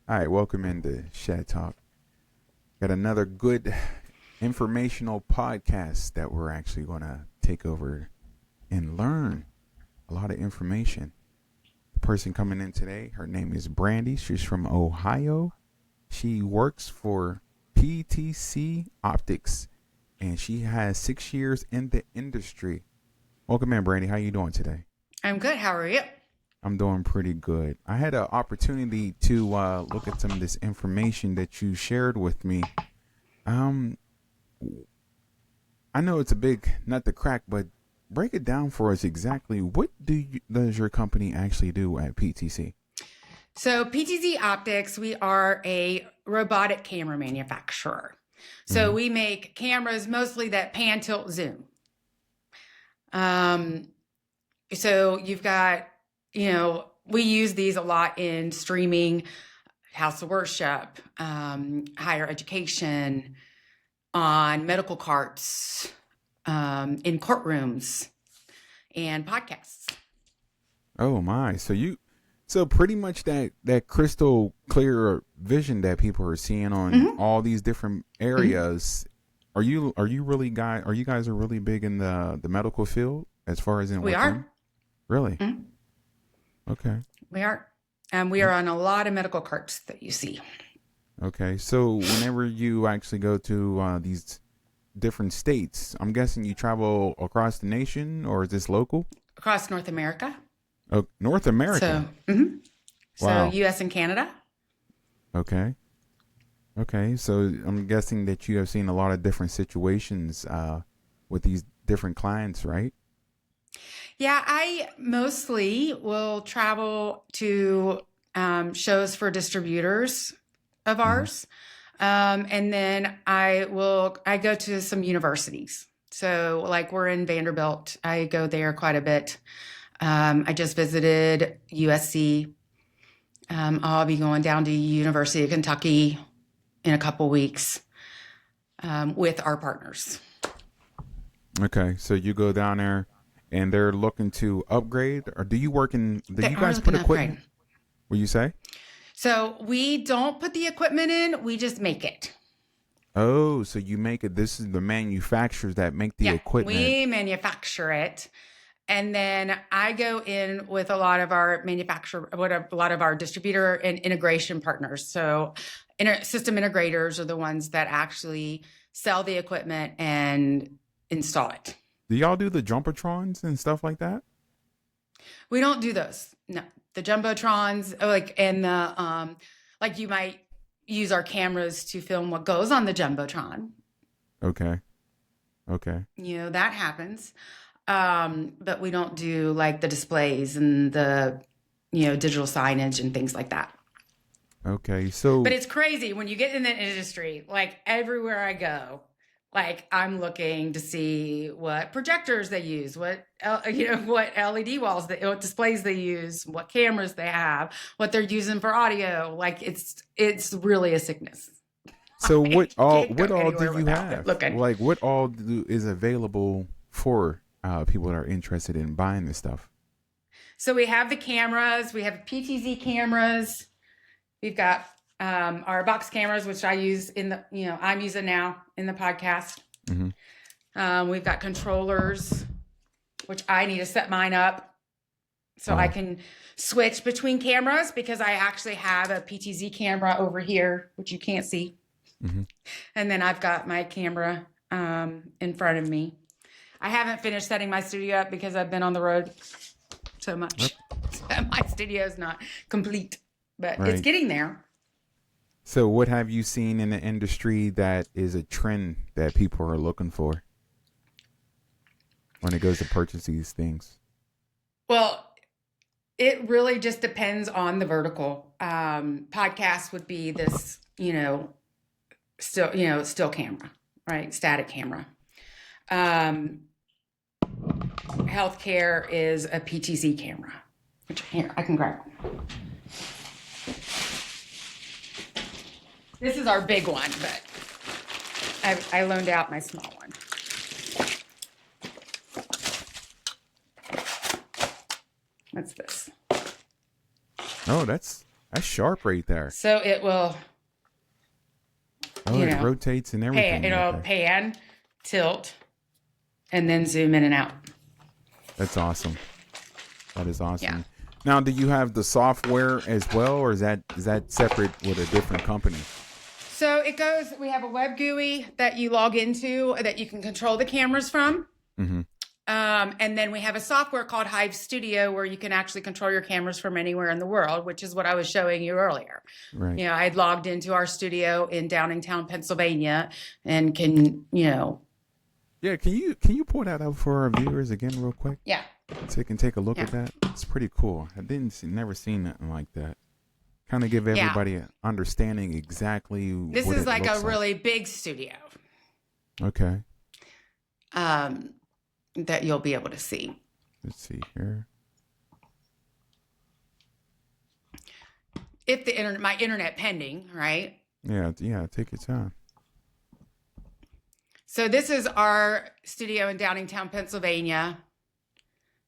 All right, welcome into Shed Talk. Got another good informational podcast that we're actually going to take over and learn a lot of information. The person coming in today, her name is Brandy. She's from Ohio. She works for PTC Optics, and she has 6 years in the industry. Welcome in, Brandy. How you doing today? I'm good. How are you? I'm doing pretty good. I had an opportunity to look at some of this information that you shared with me. Um, I know it's a big nut to crack, but break it down for us exactly. What does your company actually do at PTC? So, PTZ Optics, we are a robotic camera manufacturer. So, Mm-hmm. we make cameras mostly that pan, tilt, zoom. Um, so, you've got, we use these a lot in streaming, house of worship, higher education, on medical carts, in courtrooms, and podcasts. Oh my! So pretty much that crystal clear vision that people are seeing on Mm-hmm. all these different Mm-hmm. areas. Are you guys are really big in the medical field as far as in We within? are. Really? Mm-hmm. Okay. We are. We are on a lot of medical carts that you see Okay. So whenever you actually go to these different states, I'm guessing you travel across the nation, or is this local? across North America. Oh, North So, America. so Wow. U.S. and Canada. Okay. Okay. So I'm guessing that you have seen a lot of different situations with these different clients, right? Yeah, I mostly will travel to shows for distributors of Hmm. ours, and then I go to some universities. So, like we're in Vanderbilt, I go there quite a bit. I just visited USC. I'll be going down to University of Kentucky in a couple weeks with our partners. Okay. So you go down there and they're looking to upgrade, or do you work in, do They you are guys put looking to upgrade. equipment? What you say? So we don't put the equipment in, we just make it. Oh, so you make it. This is the manufacturers that make the Yeah, equipment. we manufacture it. And then I go in with a lot of our a lot of our distributor and integration partners. So, system integrators are the ones that actually sell the equipment and install it. Do y'all do the jumpertrons and stuff like that? We don't do those. No, the jumbotrons, like and the like you might use our cameras to film what goes on the jumbotron. Okay. Okay. That happens. But we don't do like the displays and the digital signage and things like that. Okay. But So it's crazy when you get in the industry, like everywhere I go, like I'm looking to see what projectors they use, what LED walls, what displays they use, what cameras they have, what they're using for audio. Like it's really a sickness. so I can't go what all do anywhere you without it have? looking. Like what all is available for people that are interested in buying this stuff? So we have the cameras, we have PTZ cameras, we've got our box cameras, which I use I'm using now in the podcast. Hmm. We've got controllers, which I need to set mine up so I Wow. can switch between cameras because I actually have a PTZ camera over here, which you can't see. Hmm. And then I've got my camera in front of me. I haven't finished setting my studio up because I've been on the road so much. So my studio is not complete, but it's Right. getting there. So what have you seen in the industry that is a trend that people are looking for when it goes to purchase these things? Well, it really just depends on the vertical. Podcast would be this, still camera, right? Static camera. Um, Healthcare is a PTZ camera, which here I can grab one. This is our big one, but I loaned out my small one. That's this. Oh, that's That's sharp right there. So it will, Oh, you it know, rotates and everything. it'll pan, tilt, and then zoom in and out. That's awesome. That is awesome. Yeah. Now, do you have the software as well, or is that separate with a different company? So it goes, we have a web GUI that you log into that you can control the cameras from. Mm-hmm. And then we have a software called Hive Studio where you can actually control your cameras from anywhere in the world, which is what I was showing you earlier. Right. You know, I had logged into our studio in Downingtown, Pennsylvania, and can, you know. Yeah, can you pull that up for our viewers again real quick? Yeah. So they can take a look Yeah. at that. It's pretty cool. I never seen nothing like that. Kind of give everybody an understanding exactly This what is it like looks a really big studio Okay. that you'll be able to see. Let's see here. If the internet, my internet pending, right? Yeah, take your time. So this is our studio in Downingtown, Pennsylvania.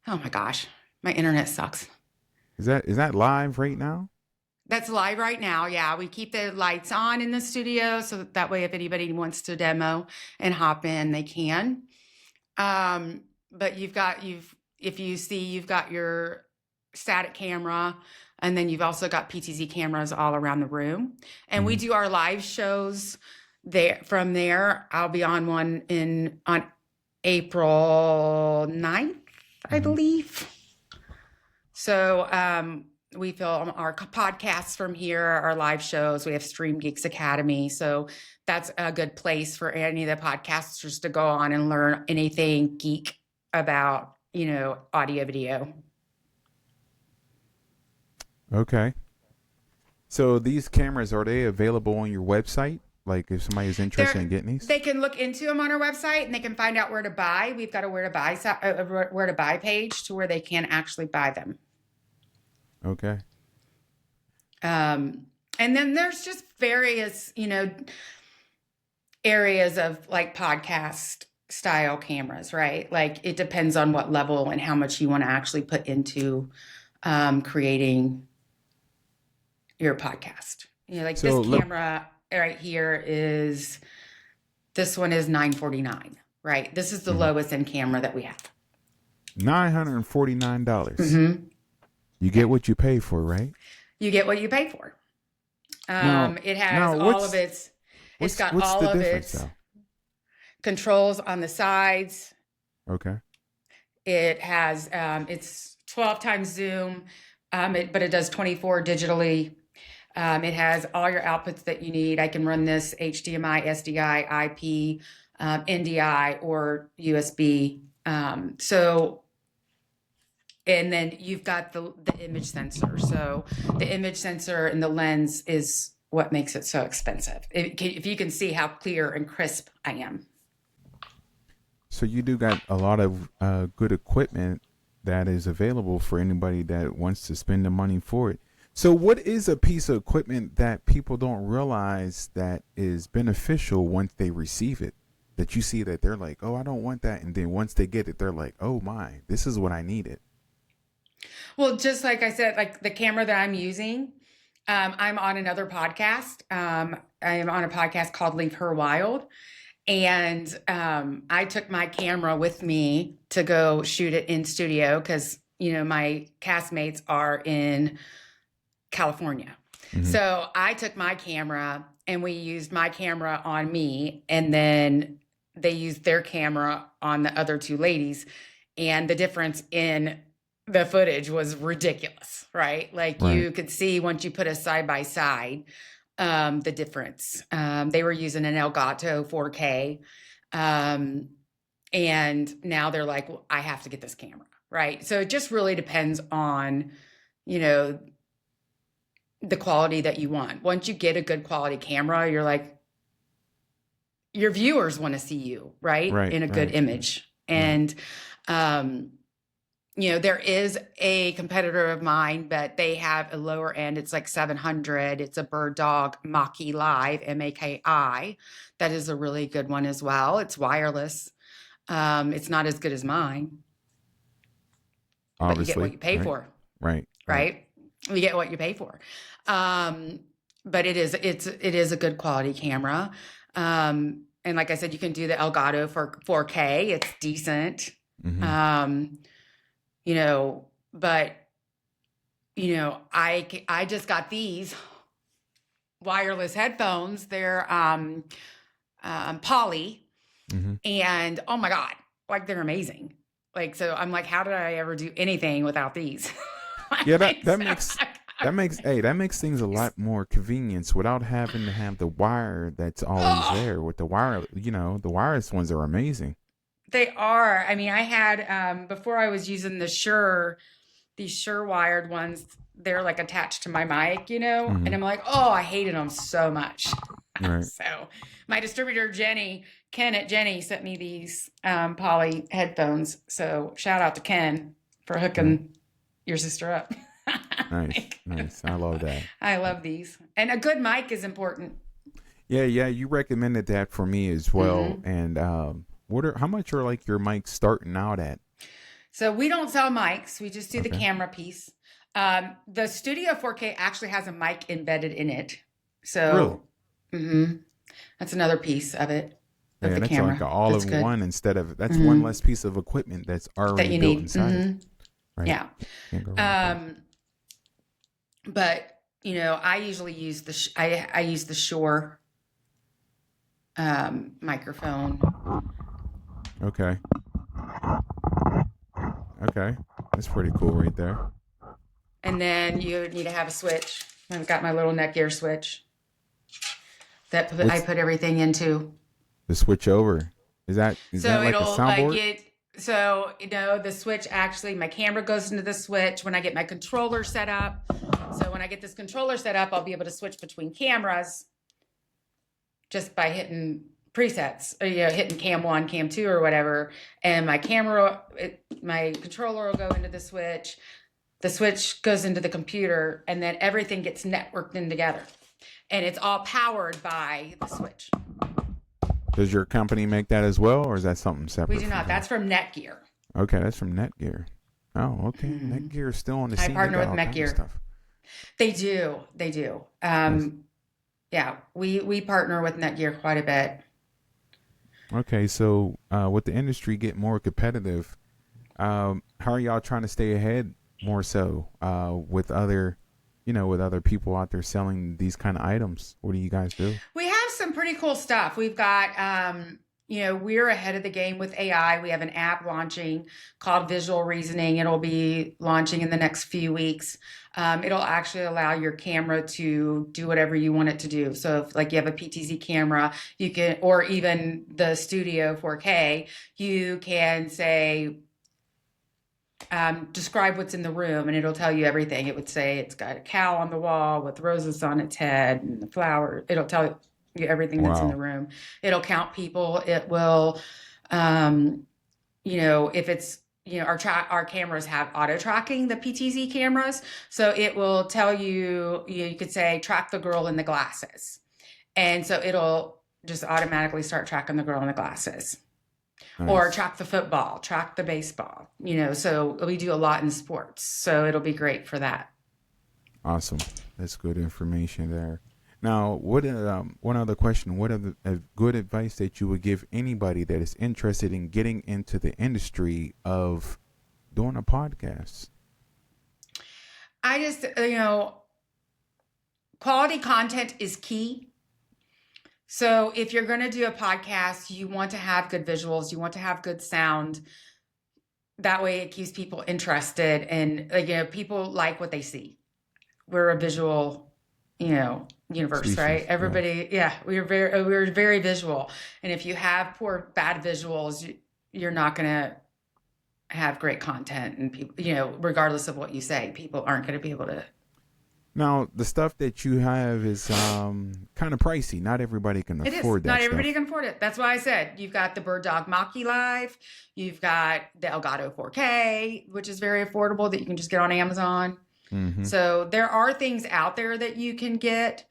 Oh my gosh, my internet sucks. Is that live right now? That's live right now. Yeah, we keep the lights on in the studio so that way if anybody wants to demo and hop in, they can. But if you see, you've got your static camera, and then you've also got PTZ cameras all around the room. And we do our live shows there. From there, I'll be on one on April 9th, I believe. So we film our podcasts from here, our live shows. We have Stream Geeks Academy. So that's a good place for any of the podcasters to go on and learn anything geek about, you know, audio video. Okay. So these cameras, are they available on your website? Like if somebody is interested in getting these? They can look into them on our website and they can find out where to buy. We've got a where to buy page to where they can actually buy them. Okay. And then there's just various, you know, areas of like podcast style cameras, right? Like it depends on what level and how much you want to actually put into creating your podcast. You know, like So this camera right here this one is $949, right? This is the lowest end camera that we have. $949. Mm-hmm. You get what you pay for, right? You get what you pay for. It has now, all of its. It's got what's all the of difference, its though? controls on the sides. Okay. It has it's 12 times zoom, but it does 24 digitally. It has all your outputs that you need. I can run this HDMI, SDI, IP, NDI, or USB. And then you've got the image sensor. So the image sensor and the lens is what makes it so expensive. If you can see how clear and crisp I am. So you do got a lot of good equipment that is available for anybody that wants to spend the money for it. So what is a piece of equipment that people don't realize that is beneficial once they receive it? That you see that they're like, oh, I don't want that. And then once they get it, they're like, oh my, this is what I needed. Well, just like I said, like the camera that I'm using, I'm on another podcast. I am on a podcast called Leave Her Wild. And I took my camera with me to go shoot it in studio because, you know, my castmates are in California. Mm-hmm. So I took my camera and we used my camera on me, and then they used their camera on the other two ladies. And the difference in the footage was ridiculous, right? Like you could see once you put us side by side, the difference. They were using an Elgato 4K. And now they're like, well, I have to get this camera, right? So it just really depends on, you know, the quality that you want. Once you get a good quality camera, you're like, your viewers want to see you, right? In a good image. And, you know, there is a competitor of mine, but they have a lower end. It's like 700. It's a Bird Dog Maki Live, MAKI. That is a really good one as well. It's wireless. It's not as good as mine. Obviously, but you get what you pay for. Right. You get what you pay for. But it is a good quality camera. And like I said, you can do the Elgato for 4K. It's decent. Hmm. You know, but you know, I just got these wireless headphones. They're Poly, Hmm. and oh my god, like they're amazing. Like so, I'm like, how did I ever do anything without these? Yeah, that Like, that so makes I that got makes hey that makes things a these. lot more convenience without having to have the wire that's always Oh, there. With the wire, the wireless ones are amazing. they are. I mean, I had before I was using these Sure wired ones. They're like attached to my mic, you know, and Hmm. I'm like, oh, I hated them so much. Right. So my distributor Ken at Jenny sent me these Poly headphones. So shout out to Ken for Right. hooking your sister up. Nice. Like, Nice. I love that. I love these, and a good mic is important. Yeah, yeah. You recommended that for me as well. Hmm. And how much are like your mics starting out at? So we don't sell mics; we just do the Okay. camera piece. The Studio 4K actually has a mic embedded in it, Really? so mhm, that's another piece of it of Yeah, the that's like camera. a all That's in good. one instead of that's one Hmm. less piece of equipment that's That already you built need. inside it. Hmm. Right. Yeah. Can't go wrong with that. Um, but you know, I usually use I use the Shure microphone, Okay. Okay. That's pretty cool right there. and then you need to have a switch. I've got my little Netgear switch that I What's put everything into. the switch over? Is that So like a it'll like soundboard? get so you know the switch actually my camera goes into the switch when I get my controller set up. So when I get this controller set up, I'll be able to switch between cameras just by hitting presets, or, you know, hitting cam one, cam two, or whatever. And my controller will go into the switch. The switch goes into the computer, and then everything gets networked in together. And it's all powered by the switch. Does your company make that as well, or is that something We separate do from not. here? That's from Netgear. Okay, that's from Netgear. Oh, okay. Mhm. Netgear is still on the I scene. They partner got with all kinds of Netgear. stuff. They do. They do. Nice. Yeah, we partner with Netgear quite a bit. Okay, so with the industry getting more competitive, how are y'all trying to stay ahead more so with other people out there selling these kind of items? What do you guys do? We have some pretty cool stuff. We've got, you know, we're ahead of the game with AI. We have an app launching called Visual Reasoning. It'll be launching in the next few weeks. It'll actually allow your camera to do whatever you want it to do. So, if like you have a PTZ camera, you can, or even the Studio 4K, you can say, describe what's in the room, and it'll tell you everything. It would say it's got a cow on the wall with roses on its head and the flower. It'll tell you everything that's in the Wow. room. It'll count people. It will, um, you know, if it's, you know, our cameras have auto tracking, the PTZ cameras, so it will tell you. You could say track the girl in the glasses, and so it'll just automatically start tracking the girl in the glasses, or Nice. track the football, track the baseball, you know, so we do a lot in sports. So it'll be great for that. Awesome. That's good information there. Now, what one other question? What are the good advice that you would give anybody that is interested in getting into the industry of doing a podcast? I just, you know, quality content is key. So if you're going to do a podcast, you want to have good visuals, you want to have good sound. That way it keeps people interested, and like, you know, people like what they see. We're a visual, you know, universe, right? Species. Yeah. Everybody, yeah, we're very visual. And if you have bad visuals, you're not going to have great content, and people, you know, regardless of what you say, people aren't going to be able to. Now, the stuff that you have is kind of pricey. Not everybody can It is afford not that everybody stuff. can afford it. That's why I said you've got the Bird Dog Maki Live, you've got the Elgato 4K, which is very affordable that you can just get on Amazon. Mm-hmm. So there are things out there that you can get,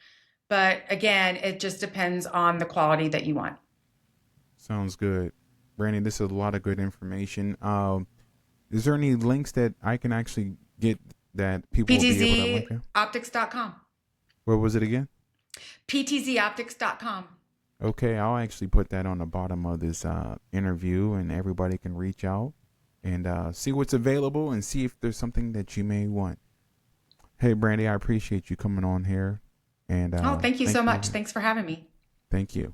but again, it just depends on the quality that you want. Sounds good. Brandon, this is a lot of good information. Is there any links that I can actually get that people will be able to link in? PTZoptics.com. What was it again? ptzoptics.com. Okay, I'll actually put that on the bottom of this interview, and everybody can reach out and see what's available and see if there's something that you may want. Hey, Brandy, I appreciate you coming on here. And Oh, thank you so much. Thanks for having me. Thank you.